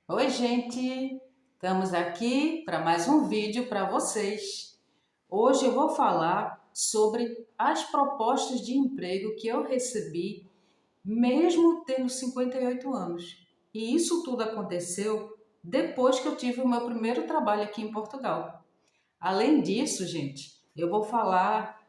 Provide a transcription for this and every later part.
Oi, gente! Estamos aqui para mais um vídeo para vocês. Hoje eu vou falar sobre as propostas de emprego que eu recebi mesmo tendo 58 anos. E isso tudo aconteceu depois que eu tive o meu primeiro trabalho aqui em Portugal. Além disso, gente, eu vou falar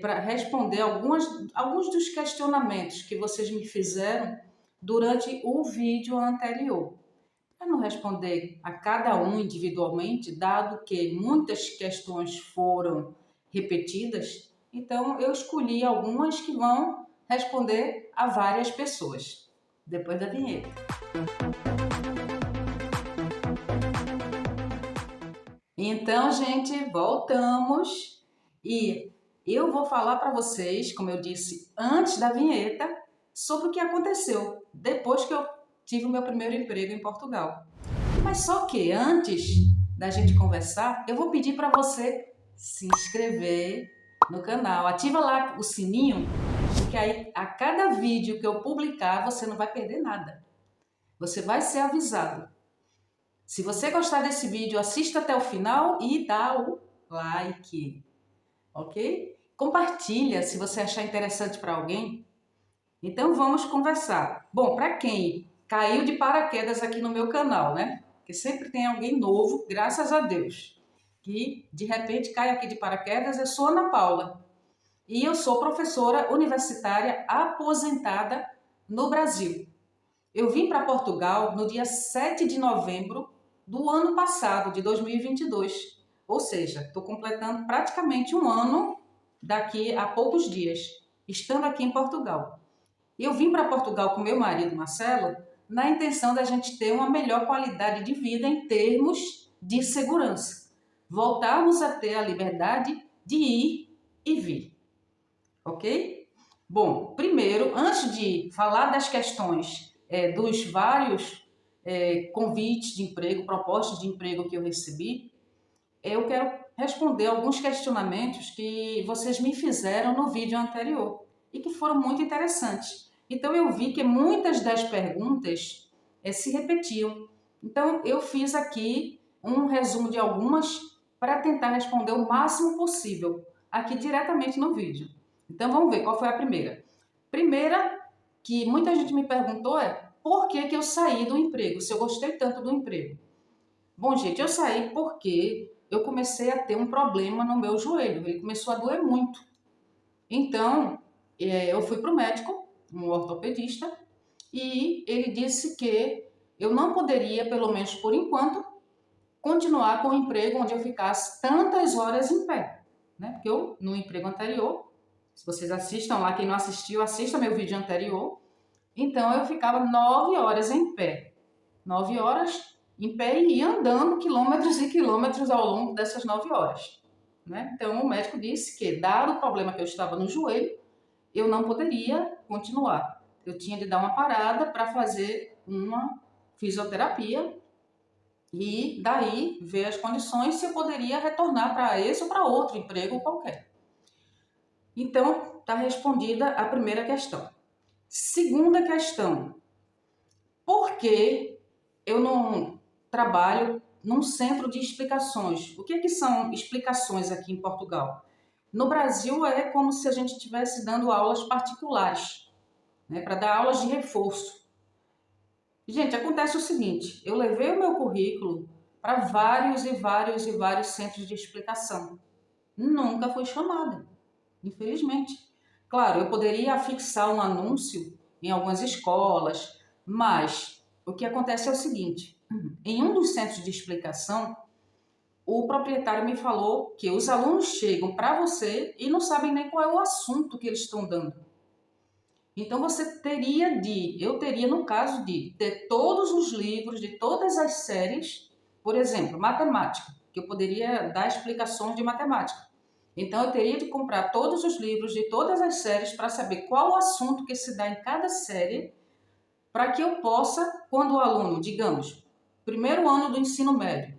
para responder alguns dos questionamentos que vocês me fizeram durante o vídeo anterior. Para não responder a cada um individualmente, dado que muitas questões foram repetidas, então eu escolhi algumas que vão responder a várias pessoas. Depois da vinheta. Então, gente, voltamos e eu vou falar para vocês, como eu disse antes da vinheta, sobre o que aconteceu depois que eu tive o meu primeiro emprego em Portugal. Mas só que antes da gente conversar, eu vou pedir para você se inscrever no canal. Ativa lá o sininho, porque aí a cada vídeo que eu publicar, você não vai perder nada. Você vai ser avisado. Se você gostar desse vídeo, assista até o final e dá o like, ok? Compartilha se você achar interessante para alguém. Então vamos conversar. Bom, para quem caiu de paraquedas aqui no meu canal, né? Porque sempre tem alguém novo, graças a Deus, que de repente cai aqui de paraquedas. Eu sou Ana Paula e eu sou professora universitária aposentada no Brasil. Eu vim para Portugal no dia 7 de novembro do ano passado, de 2022. Ou seja, estou completando praticamente um ano daqui a poucos dias, estando aqui em Portugal. Eu vim para Portugal com meu marido Marcelo na intenção da gente ter uma melhor qualidade de vida em termos de segurança. Voltarmos a ter a liberdade de ir e vir, ok? Bom, primeiro, antes de falar das questões dos vários convites de emprego, propostas de emprego que eu recebi, eu quero responder alguns questionamentos que vocês me fizeram no vídeo anterior e que foram muito interessantes. Então eu vi que muitas das perguntas se repetiam. Então eu fiz aqui um resumo de algumas para tentar responder o máximo possível aqui diretamente no vídeo. Então vamos ver qual foi a primeira. Primeira que muita gente me perguntou é por que eu saí do emprego, se eu gostei tanto do emprego. Bom, gente, eu saí porque eu comecei a ter um problema no meu joelho. Ele começou a doer muito. Então, eu fui para o médico, um ortopedista, e ele disse que eu não poderia, pelo menos por enquanto, continuar com o emprego onde eu ficasse tantas horas em pé. Né? Porque eu, no emprego anterior, se vocês assistam lá, quem não assistiu, assista meu vídeo anterior. Então, eu ficava 9 horas em pé. 9 horas em pé e ia andando quilômetros e quilômetros ao longo dessas 9 horas. Né? Então, o médico disse que, dado o problema que eu estava no joelho, eu não poderia continuar. Eu tinha de dar uma parada para fazer uma fisioterapia e daí ver as condições se eu poderia retornar para esse ou para outro emprego qualquer. Então, está respondida a primeira questão. Segunda questão, por que eu não trabalho num centro de explicações? O que são explicações aqui em Portugal? No Brasil é como se a gente estivesse dando aulas particulares, né, para dar aulas de reforço. Gente, acontece o seguinte, eu levei o meu currículo para vários e vários e vários centros de explicação. Nunca fui chamada, infelizmente. Claro, eu poderia afixar um anúncio em algumas escolas, mas o que acontece é o seguinte, em um dos centros de explicação, o proprietário me falou que os alunos chegam para você e não sabem nem qual é o assunto que eles estão dando. Então eu teria no caso de ter todos os livros de todas as séries, por exemplo, matemática, que eu poderia dar explicações de matemática. Então eu teria de comprar todos os livros de todas as séries para saber qual o assunto que se dá em cada série, para que eu possa, quando o aluno, digamos, primeiro ano do ensino médio,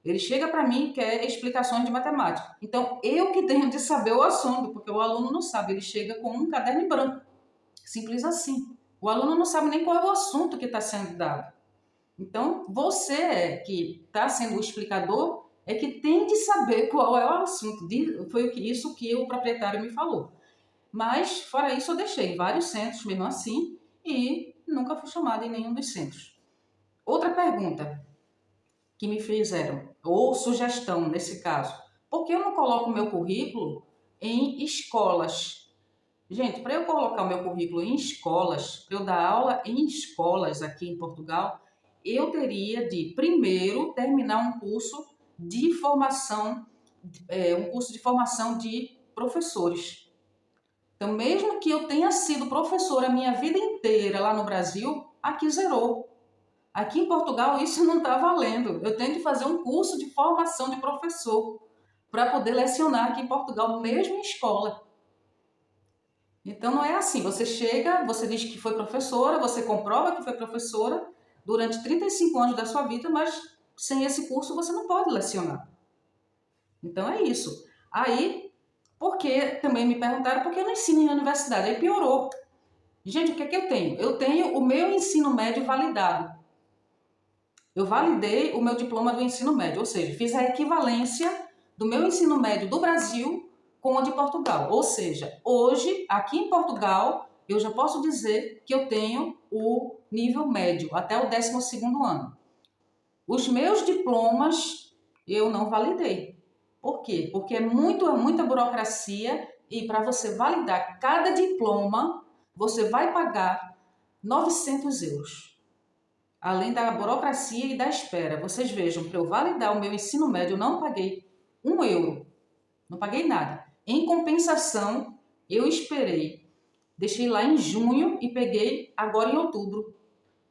ele chega para mim e quer explicações de matemática. Então eu que tenho de saber o assunto, porque o aluno não sabe, ele chega com um caderno em branco. Simples assim. O aluno não sabe nem qual é o assunto que está sendo dado. Então, você que está sendo o explicador é que tem de saber qual é o assunto. Foi isso que o proprietário me falou. Mas, fora isso, eu deixei vários centros mesmo assim e nunca fui chamada em nenhum dos centros. Outra pergunta que me fizeram, ou sugestão nesse caso, por que eu não coloco o meu currículo em escolas? Gente, para eu colocar o meu currículo em escolas, para eu dar aula em escolas aqui em Portugal, eu teria de primeiro terminar um curso de formação, de professores. Então, mesmo que eu tenha sido professora a minha vida inteira lá no Brasil, aqui zerou. Aqui em Portugal isso não está valendo. Eu tenho que fazer um curso de formação de professor para poder lecionar aqui em Portugal, mesmo em escola. Então não é assim, você chega, você diz que foi professora, você comprova que foi professora durante 35 anos da sua vida, mas sem esse curso você não pode lecionar. Então é isso. Aí, porque também me perguntaram por que eu não ensino em universidade, aí piorou. Gente, o que é que eu tenho? Eu tenho o meu ensino médio validado. Eu validei o meu diploma do ensino médio, ou seja, fiz a equivalência do meu ensino médio do Brasil com o de Portugal. Ou seja, hoje, aqui em Portugal, eu já posso dizer que eu tenho o nível médio, até o 12º ano. Os meus diplomas eu não validei. Por quê? Porque é muita burocracia e para você validar cada diploma, você vai pagar 900 euros. Além da burocracia e da espera. Vocês vejam, para eu validar o meu ensino médio, eu não paguei 1 euro. Não paguei nada. Em compensação, eu esperei. Deixei lá em junho e peguei agora em outubro.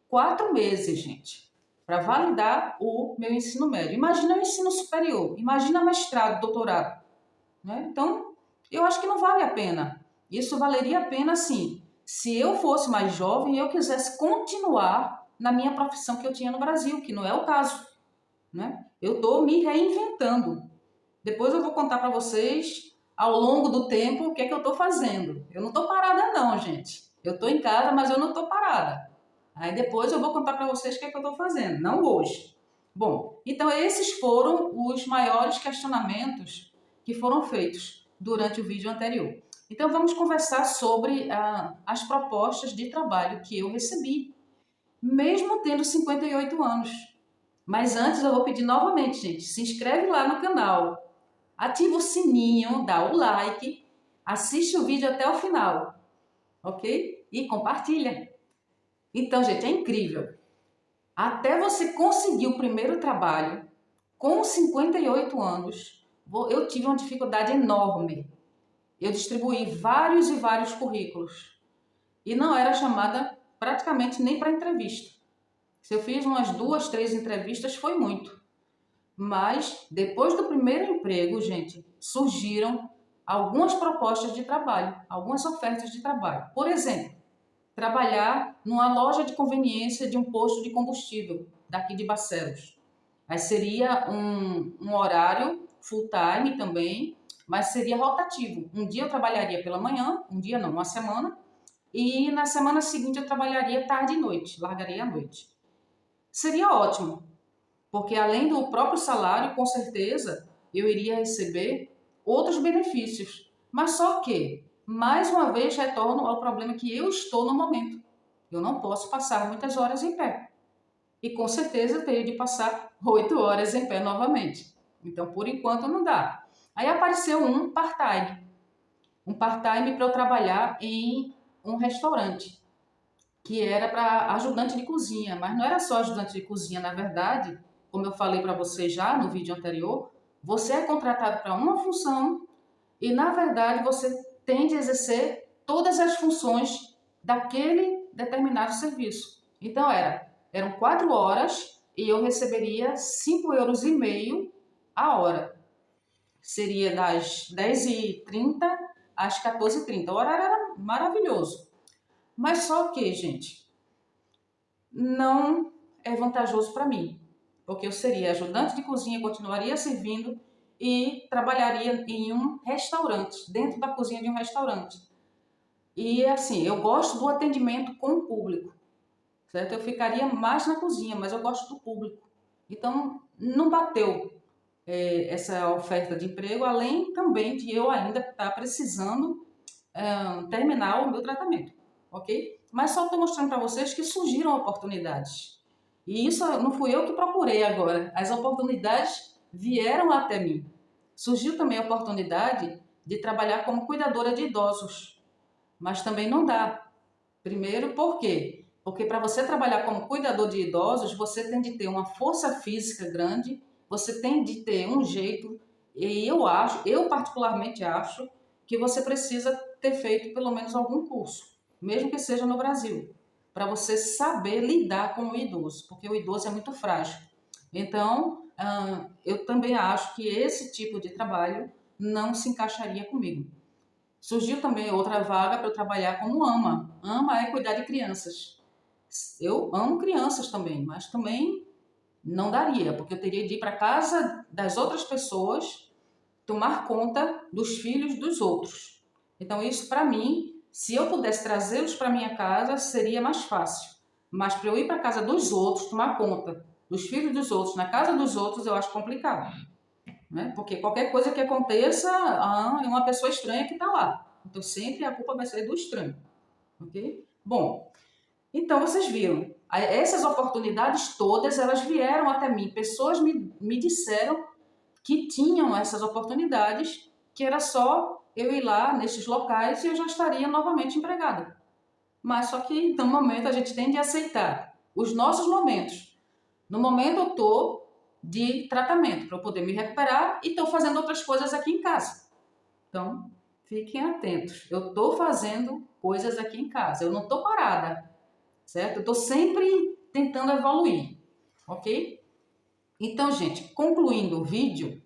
4 meses, gente, para validar o meu ensino médio. Imagina o ensino superior, imagina mestrado, doutorado. Né? Então, eu acho que não vale a pena. Isso valeria a pena, sim, se eu fosse mais jovem e eu quisesse continuar na minha profissão que eu tinha no Brasil, que não é o caso. Né? Eu estou me reinventando. Depois eu vou contar para vocês, ao longo do tempo, o que é que eu estou fazendo. Eu não estou parada não, gente. Eu estou em casa, mas eu não estou parada. Aí depois eu vou contar para vocês o que é que eu estou fazendo, não hoje. Bom, então esses foram os maiores questionamentos que foram feitos durante o vídeo anterior. Então vamos conversar sobre as propostas de trabalho que eu recebi, mesmo tendo 58 anos. Mas antes eu vou pedir novamente, gente, se inscreve lá no canal, ativa o sininho, dá o like, assiste o vídeo até o final, ok? E compartilha. Então, gente, é incrível. Até você conseguir o primeiro trabalho, com 58 anos, eu tive uma dificuldade enorme. Eu distribuí vários e vários currículos e não era chamada praticamente nem para entrevista. Se eu fiz umas 2, 3 entrevistas, foi muito. Mas depois do primeiro emprego, gente, surgiram algumas propostas de trabalho, algumas ofertas de trabalho. Por exemplo, trabalhar numa loja de conveniência de um posto de combustível daqui de Barcelos. Aí seria um horário full time também, mas seria rotativo. Um dia eu trabalharia pela manhã, um dia não, uma semana, e na semana seguinte eu trabalharia tarde e noite, largaria à noite. Seria ótimo, porque além do próprio salário, com certeza, eu iria receber outros benefícios. Mas só que, mais uma vez, retorno ao problema que eu estou no momento. Eu não posso passar muitas horas em pé. E com certeza eu teria de passar 8 horas em pé novamente. Então, por enquanto, não dá. Aí apareceu um part-time. Um part-time para eu trabalhar em um restaurante, que era para ajudante de cozinha. Mas não era só ajudante de cozinha, na verdade, como eu falei para você já no vídeo anterior, você é contratado para uma função e, na verdade, você tem de exercer todas as funções daquele determinado serviço. Então, eram 4 horas e eu receberia 5,5 € a hora. Seria das 10h30 às 14h30. O horário era maravilhoso. Mas só que, gente, não é vantajoso para mim, porque eu seria ajudante de cozinha, continuaria servindo e trabalharia em um restaurante, dentro da cozinha de um restaurante. E assim, eu gosto do atendimento com o público. certo? Eu ficaria mais na cozinha, mas eu gosto do público. Então, não bateu essa oferta de emprego, além também de eu ainda estar precisando terminar o meu tratamento, ok? Mas só estou mostrando para vocês que surgiram oportunidades. E isso não fui eu que procurei agora. As oportunidades vieram até mim. Surgiu também a oportunidade de trabalhar como cuidadora de idosos, mas também não dá. Primeiro, por quê? Porque para você trabalhar como cuidador de idosos, você tem de ter uma força física grande, você tem de ter um jeito, e eu particularmente acho, que você precisa ter feito pelo menos algum curso, mesmo que seja no Brasil, para você saber lidar com o idoso, porque o idoso é muito frágil. Então, eu também acho que esse tipo de trabalho não se encaixaria comigo. Surgiu também outra vaga para eu trabalhar como AMA. AMA é cuidar de crianças. Eu amo crianças também, mas também não daria, porque eu teria de ir para casa das outras pessoas, tomar conta dos filhos dos outros. Então isso para mim, se eu pudesse trazê-los para minha casa, seria mais fácil. Mas para eu ir para casa dos outros, tomar conta dos filhos dos outros, na casa dos outros, eu acho complicado. Né? Porque qualquer coisa que aconteça, é uma pessoa estranha que está lá. Então sempre a culpa vai ser do estranho. Ok? Bom, então vocês viram, essas oportunidades todas, elas vieram até mim. Pessoas me disseram que tinham essas oportunidades, que era só eu ir lá nesses locais e eu já estaria novamente empregada. Mas só que no momento a gente tem de aceitar os nossos momentos. No momento eu estou de tratamento para eu poder me recuperar e estou fazendo outras coisas aqui em casa. Então, fiquem atentos. Eu estou fazendo coisas aqui em casa. Eu não estou parada, certo? Eu estou sempre tentando evoluir, ok? Então, gente, concluindo o vídeo,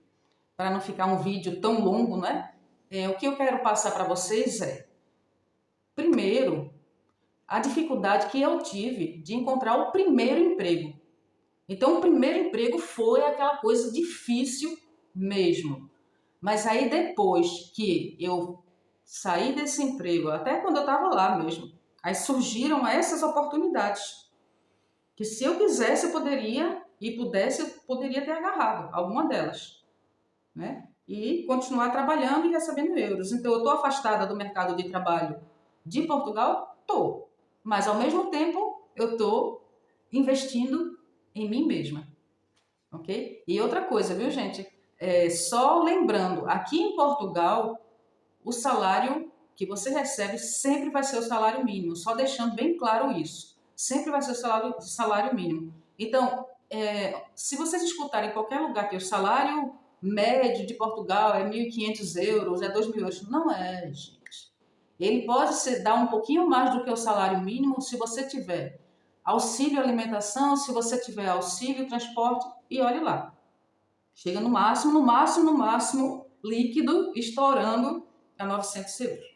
para não ficar um vídeo tão longo, né? O que eu quero passar para vocês é, primeiro, a dificuldade que eu tive de encontrar o primeiro emprego. Então, o primeiro emprego foi aquela coisa difícil mesmo. Mas aí depois que eu saí desse emprego, até quando eu estava lá mesmo, aí surgiram essas oportunidades. Que se eu quisesse, eu poderia, e pudesse, eu poderia ter agarrado alguma delas. Né? E continuar trabalhando e recebendo euros. Então, eu estou afastada do mercado de trabalho de Portugal? Estou. Mas, ao mesmo tempo, eu estou investindo em mim mesma, ok? E outra coisa, viu, gente? Só lembrando, aqui em Portugal, o salário que você recebe sempre vai ser o salário mínimo, só deixando bem claro isso. Sempre vai ser o salário mínimo. Então, se vocês escutarem em qualquer lugar que o salário médio de Portugal é 1.500 euros, é 2.000 euros, não é, gente. Ele pode dar um pouquinho mais do que o salário mínimo se você tiver auxílio alimentação, se você tiver auxílio transporte, e olhe lá. Chega no máximo, líquido, estourando a 900 euros.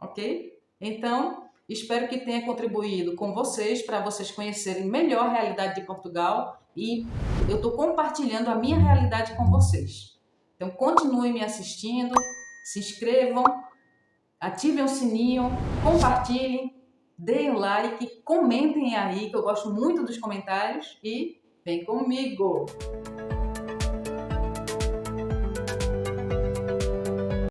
Ok? Então, espero que tenha contribuído com vocês, para vocês conhecerem melhor a realidade de Portugal, e eu estou compartilhando a minha realidade com vocês. Então, continuem me assistindo, se inscrevam, ativem o sininho, compartilhem, deem um like, comentem aí, que eu gosto muito dos comentários, e vem comigo!